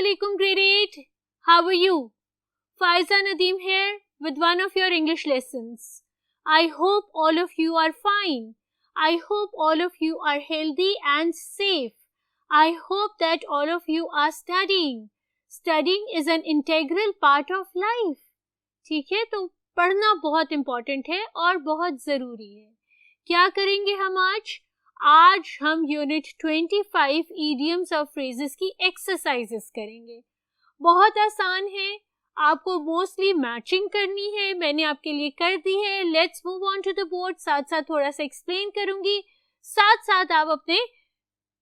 Assalamualaikum grade 8. How are you? Faiza Nadeem here with one of your English lessons. I hope all of you are fine. I hope all of you are healthy and safe. I hope that all of you are studying. Studying is an integral part of life. ठीक है, तो पढ़ना बहुत important है और बहुत ज़रूरी है. क्या करेंगे हम आज? आज हम यूनिट 25 इडियम्स और फ्रेजेस की एक्सरसाइजेस करेंगे. बहुत आसान है, आपको मोस्टली मैचिंग करनी है. मैंने आपके लिए कर दी है. Let's move on to the board. साथ साथ थोड़ा सा एक्सप्लेन करूंगी, साथ साथ आप अपने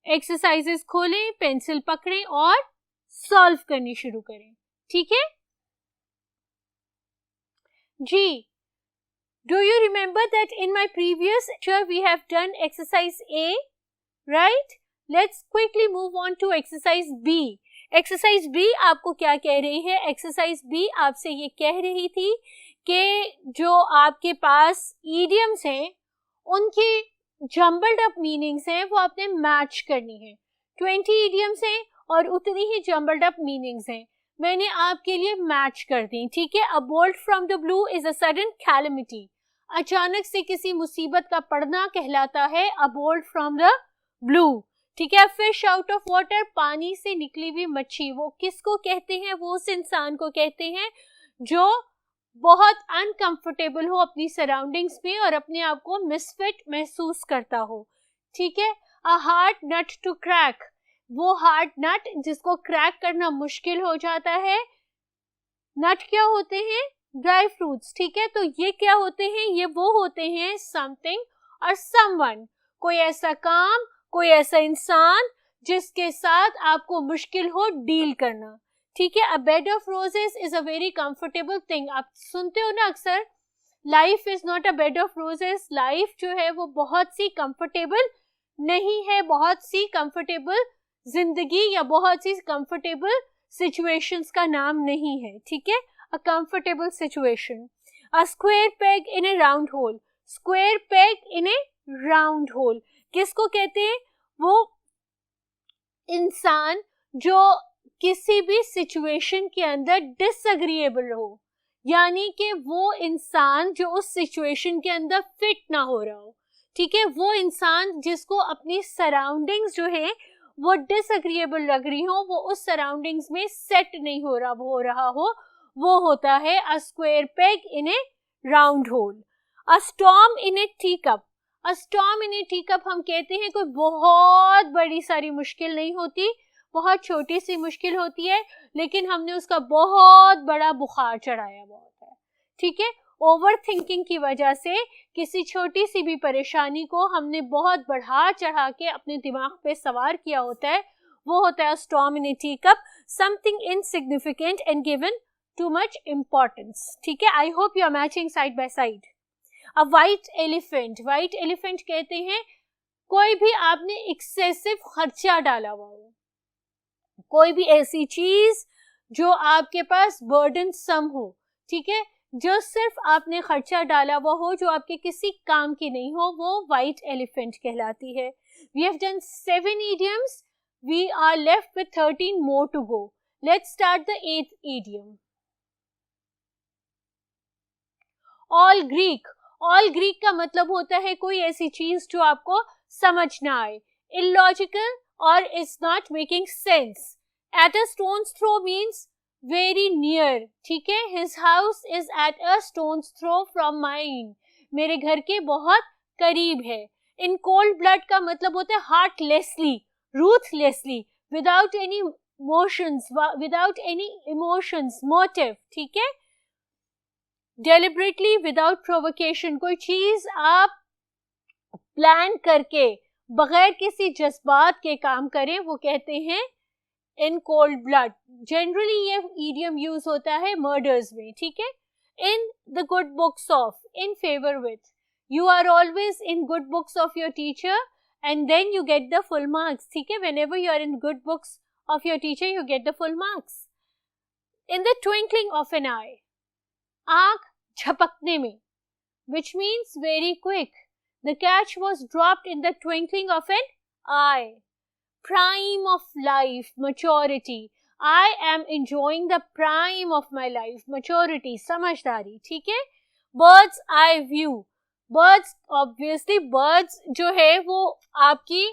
एक्सरसाइजेस खोलें, पेंसिल पकड़ें और सॉल्व करनी शुरू करें. ठीक है जी. Do you remember that in my previous lecture we have done exercise A, right? Let's quickly move on to exercise B. Exercise B आपको क्या कह रही है? Exercise B आपसे ये कह रही थी कि जो आपके पास idioms हैं उनकी jumbled up meanings हैं वो आपने match करनी है. 20 idioms हैं और उतनी ही jumbled up meanings हैं. मैंने आपके लिए मैच कर दी. ठीक है. A bolt from the blue is a sudden calamity. अचानक से किसी मुसीबत का पड़ना कहलाता है a bolt from the blue. ठीक है. फिश आउट ऑफ वाटर, पानी से निकली हुई मच्छी, वो किसको कहते हैं? वो उस इंसान को कहते हैं जो बहुत अनकंफर्टेबल हो अपनी सराउंडिंग्स में और अपने आप को मिसफिट महसूस करता हो. ठीक है. A hard nut to crack, वो हार्ड नट जिसको क्रैक करना मुश्किल हो जाता है. नट क्या होते हैं? Dry fruits. ठीक है. तो ये क्या होते हैं? ये वो होते हैं समथिंग और समवन, कोई ऐसा काम, कोई ऐसा इंसान जिसके साथ आपको मुश्किल हो डील करना. ठीक है. A bed of roses is a very comfortable thing. आप सुनते हो ना अक्सर, life is not a bed of roses. Life जो है वो बहुत सी कंफर्टेबल नहीं है, बहुत सी कंफर्टेबल जिंदगी या बहुत सी कंफर्टेबल सिचुएशंस का नाम नहीं है. ठीक है. A comfortable situation. A square peg in A round whole. Square peg in A round whole किसको कहते हैं? वो इंसान जो किसी भी सिचुएशन के अंदर डिसएग्रीएबल हो, यानी कि वो इंसान जो उस सिचुएशन के अंदर फिट ना हो रहा हो. ठीक है. वो इंसान जिसको अपनी सराउंडिंग्स जो है वो डिसएग्रीएबल लग रही हो, वो उस सराउंडिंग्स में सेट नहीं हो रहा हो, वो होता है a square peg in A round whole. A storm in a tea cup. A storm in a tea cup हम कहते हैं कोई बहुत बड़ी सारी मुश्किल नहीं होती, बहुत छोटी सी मुश्किल होती है, लेकिन हमने उसका बहुत बड़ा बुखार चढ़ाया हुआ होता है. ठीक है. ओवर थिंकिंग की वजह से किसी छोटी सी भी परेशानी को हमने बहुत बढ़ा चढ़ा के अपने दिमाग पे सवार किया होता है, वो होता है storm in a tea cup. Something insignificant and given too much importance. ठीक है. I hope you are matching side by side. A white elephant. White elephant कहते हैं कोई भी आपने एक्सेसिव खर्चा डाला हुआ हो, कोई भी ऐसी चीज जो आपके पास बर्डन सम हो. ठीक है. जो सिर्फ आपने खर्चा डाला हुआ हो, जो आपके किसी काम की नहीं हो, वो वाइट एलिफेंट कहलाती है. We have done 7 idioms. We are left with 13 more to go. Let's start the 8th idiom. All Greek. All Greek का मतलब होता है कोई ऐसी चीज जो आपको समझ ना आए, illogical or is not making sense. At a stone's throw means very near. ठीक है. His house is at a stone's throw from mine. मेरे घर के बहुत करीब है. In cold blood का मतलब होता है heartlessly, ruthlessly, without any emotions, motive. ठीक है. Deliberately, without provocation. कोई चीज आप प्लान करके बगैर किसी जज्बात के काम करें, वो कहते हैं इन कोल्ड ब्लड. जनरली ये इडियम यूज होता है मर्डर्स में. ठीक है. In the good books of, in favour with, you are always in good books of your teacher and then you get the full marks. ठीक है. Whenever you are in good books of your teacher you get the full marks. In the twinkling of an eye. आंख झपकने में, which means very quick. The catch was dropped in the twinkling of an eye. Prime of life, maturity. I am enjoying the prime of my life, maturity, समझदारी, ठीक है. Birds eye view, birds obviously birds जो है वो आपकी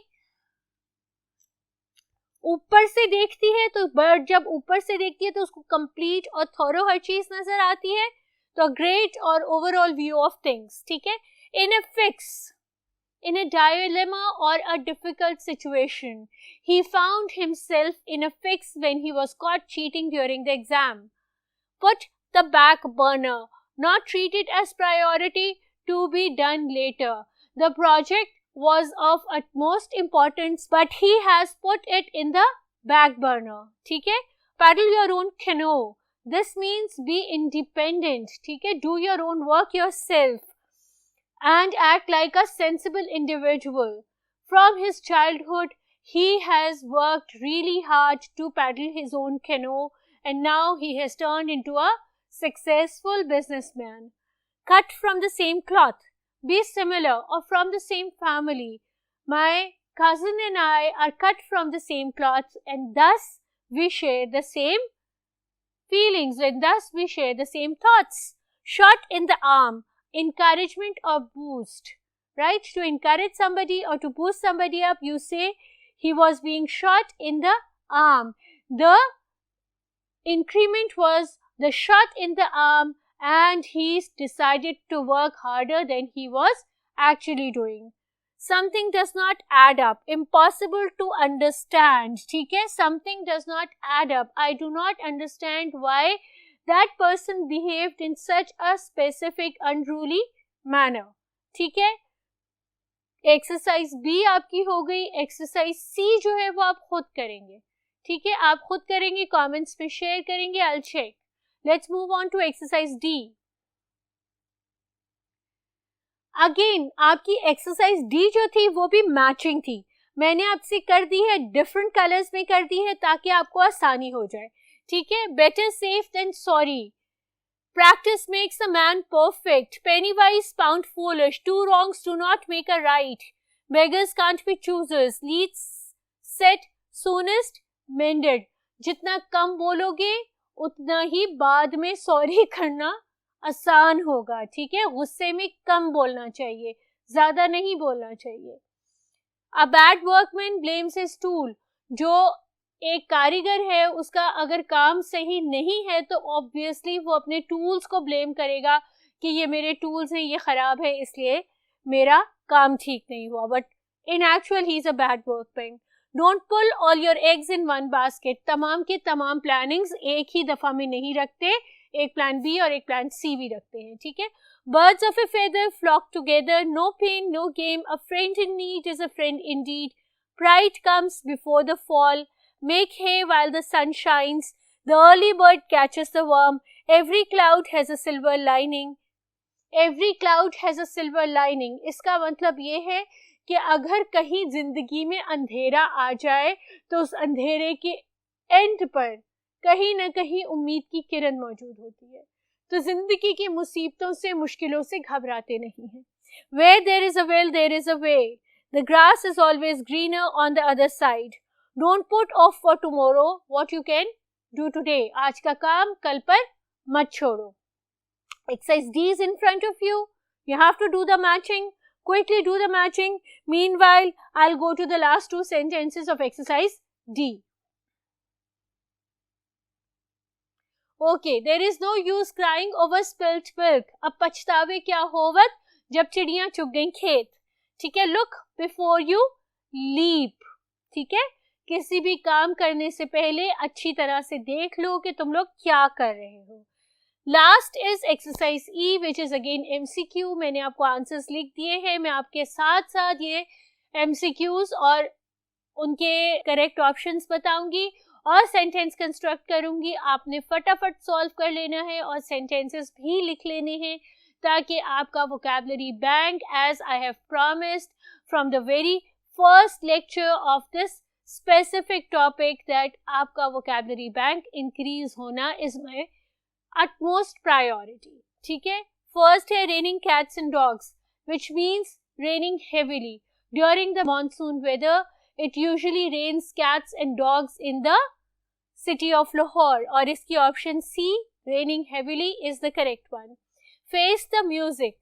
ऊपर से देखती है, तो बर्ड जब ऊपर से देखती है तो उसको कंप्लीट और थोरो हर चीज नजर आती है, तो ग्रेट और ओवरऑल व्यू ऑफ थिंग्स, ठीक है. In a fix, in a dilemma or a difficult situation, he found himself in a fix when he was caught cheating during the exam. Put the back burner, not treat it as priority to be done later. The project was of utmost importance, but he has put it in the back burner. ठीक है. Paddle your own canoe. This means be independent. ठीक है. Do your own work yourself and act like a sensible individual. From his childhood, he has worked really hard to paddle his own canoe, and now he has turned into a successful businessman. Cut from the same cloth, be similar or from the same family. My cousin and I are cut from the same cloth, and thus we share the same feelings, and thus we share the same thoughts. Shot in the arm, encouragement or boost, right? To encourage somebody or to boost somebody up, you say he was being shot in the arm. The increment was the shot in the arm, and he decided to work harder than he was actually doing. Something does not add up, impossible to understand, ठीक है. Something does not add up. I do not understand why that person behaved in such a specific unruly manner. ठीक है. Exercise B आपकी हो गई. Exercise सी जो है वो आप खुद करेंगे, ठीक है. आप खुद करेंगे, कमेंट्स में शेयर करेंगे. I'll check. Let's move on to exercise D. Again आपकी एक्सरसाइज डी जो थी वो भी मैचिंग थी. मैंने आपसे कर दी है, डिफरेंट कलर्स में कर दी है ताकि आपको आसानी हो जाए, ठीक है. Better safe than sorry. Practice makes a man perfect. Penny wise pound foolish. Two wrongs do not make a right. Beggars can't be choosers. लीड्स सेट सूनेस्ट मेंडेड. जितना कम बोलोगे उतना ही बाद में सॉरी करना आसान होगा, ठीक है. गुस्से में कम बोलना चाहिए, ज्यादा नहीं बोलना चाहिए. अ bad workman blames his tool. जो एक कारीगर है उसका अगर काम सही नहीं है तो ऑब्वियसली वो अपने टूल्स को ब्लेम करेगा कि ये मेरे टूल्स हैं, ये खराब है, इसलिए मेरा काम ठीक नहीं हुआ. But in actual he is a bad workman. Don't put all your eggs in one basket. तमाम के तमाम प्लानिंग्स एक ही दफा में नहीं रखते, एक प्लान बी और एक प्लान सी भी रखते हैं, ठीक है. Birds of a feather flock together. No pain, no game. A friend in need is a friend indeed. Pride comes before the fall. Make hay while the sun shines. The early bird catches the worm. Every cloud has a silver lining. Every cloud has a silver lining. इसका मतलब ये है कि अगर कहीं जिंदगी में अंधेरा आ जाए तो उस अंधेरे के एंड पर कहीं ना कहीं उम्मीद की किरण मौजूद होती है. तो जिंदगी की मुसीबतों से, मुश्किलों से घबराते नहीं हैं. Where there is a will, there is a way. The grass is always greener on the other side. Don't put off for tomorrow what you can do today. आज का काम कल पर मत छोड़ो. Exercise D is in front of you. You have to do the matching. Quickly do the matching. Meanwhile, I'll go to the last two sentences of exercise D. Okay, there is no use crying over spilt milk. अब पछतावे क्या होवत जब चिड़ियां चुग गईं खेत, ठीक है. Look before you leap, ठीक है. किसी भी काम करने से पहले अच्छी तरह से देख लो कि तुम लोग क्या कर रहे हो. Last is exercise E which is again MCQ. मैंने आपको आंसर्स लिख दिए हैं. मैं आपके साथ साथ ये MCQs और उनके करेक्ट ऑप्शंस बताऊंगी और सेंटेंस कंस्ट्रक्ट करूंगी. आपने फटाफट सॉल्व कर लेना है और सेंटेंसेस भी लिख लेने हैं ताकि आपका vocabulary bank, as I have promised from the very first lecture of this specific topic, that आपका वोकैबुलरी बैंक इंक्रीज होना इज माय utmost priority, ठीक है. फर्स्ट है raining cats and dogs, which means raining heavily. During the monsoon weather, it usually rains cats and dogs in the city of Lahore, और इसकी option C, raining heavily, is the correct one. Face the music,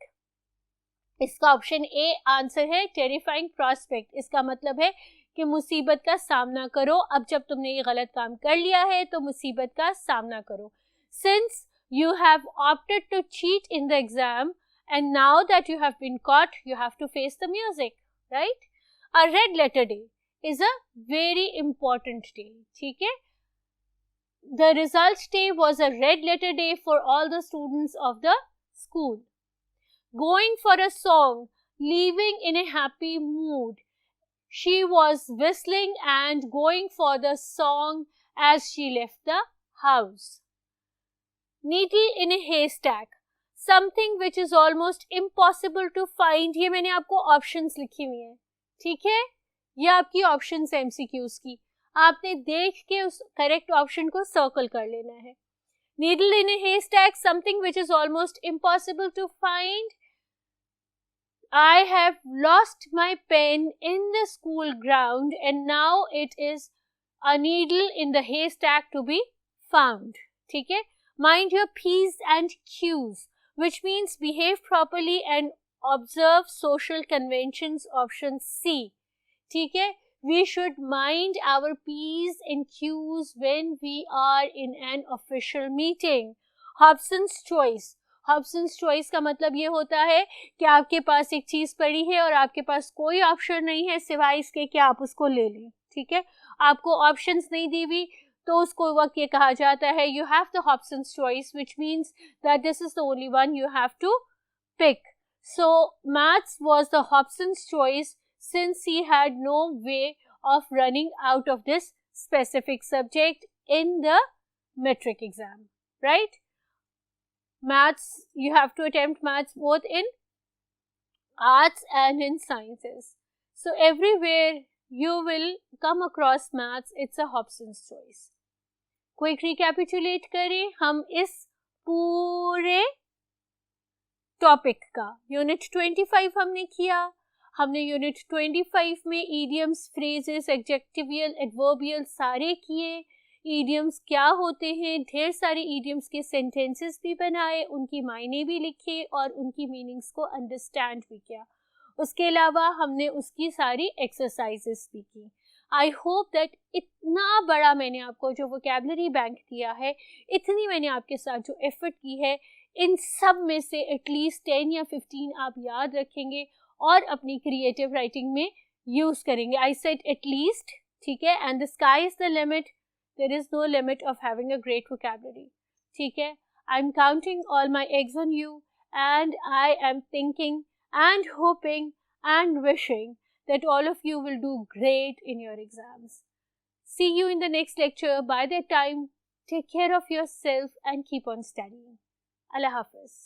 इसका option A answer है. Terrifying prospect, इसका मतलब है कि मुसीबत का सामना करो. अब जब तुमने ये गलत काम कर लिया है तो मुसीबत का सामना करो. Since you have opted to cheat in the exam and now that you have been caught, you have to face the music, right. A red letter day is a very important day. ठीक है, the result day was a red letter day for all the students of the school. Going for a song, leaving in a happy mood. She was whistling and going for the song as she left the house. Needle in a haystack, something which is almost impossible to find. ये मैंने आपको options लिखी हुई हैं, ठीक है. ये आपकी options है MCQs की. आपने देख के उस correct option को circle कर लेना है. Needle in a haystack, something which is almost impossible to find. I have lost my pen in the school ground and now it is a needle in the haystack to be found. ठीक है. Mind your P's and Q's, which means behave properly and observe social conventions. Option C. ठीक है. We should mind our P's and Q's when we are in an official meeting. Hobson's choice. Hobson's choice का मतलब ये होता है कि आपके पास एक चीज पड़ी है और आपके पास कोई ऑप्शन नहीं है सिवाय इसके कि आप उसको ले लें. ठीक है, आपको ऑप्शंस नहीं दी हुई तो उसको वक्त ये कहा जाता है you have the Hobson's choice, which means that this is the only one you have to pick. So maths was the Hobson's choice since he had no way of running out of this specific subject in the metric exam, right? Maths, you have to attempt maths both in arts and in sciences. So everywhere you will come across maths, it's a Hobson's choice. Quick recapitulate करें हम इस पूरे topic का. Unit 25 हमने किया. हमने unit 25 में idioms, phrases, adjectival, adverbial सारे किए. ईडियम्स क्या होते हैं, ढेर सारे ईडियम्स के सेंटेंसेस भी बनाए, उनकी मायने भी लिखे और उनकी मीनिंग्स को अंडरस्टैंड भी किया. उसके अलावा हमने उसकी सारी एक्सरसाइजेस भी की. आई होप दैट इतना बड़ा मैंने आपको जो वोकैबुलरी बैंक दिया है, इतनी मैंने आपके साथ जो एफर्ट की है, इन सब में से एटलीस्ट 10 या 15 आप याद रखेंगे और अपनी क्रिएटिव राइटिंग में यूज करेंगे. आई सेड एटलीस्ट, ठीक है, and the sky is the limit. There is no limit of having a great vocabulary. ठीक है, I'm counting all my eggs on you and I am thinking and hoping and wishing that all of you will do great in your exams. See you in the next lecture. By that time, take care of yourself and keep on studying. Allah Hafiz.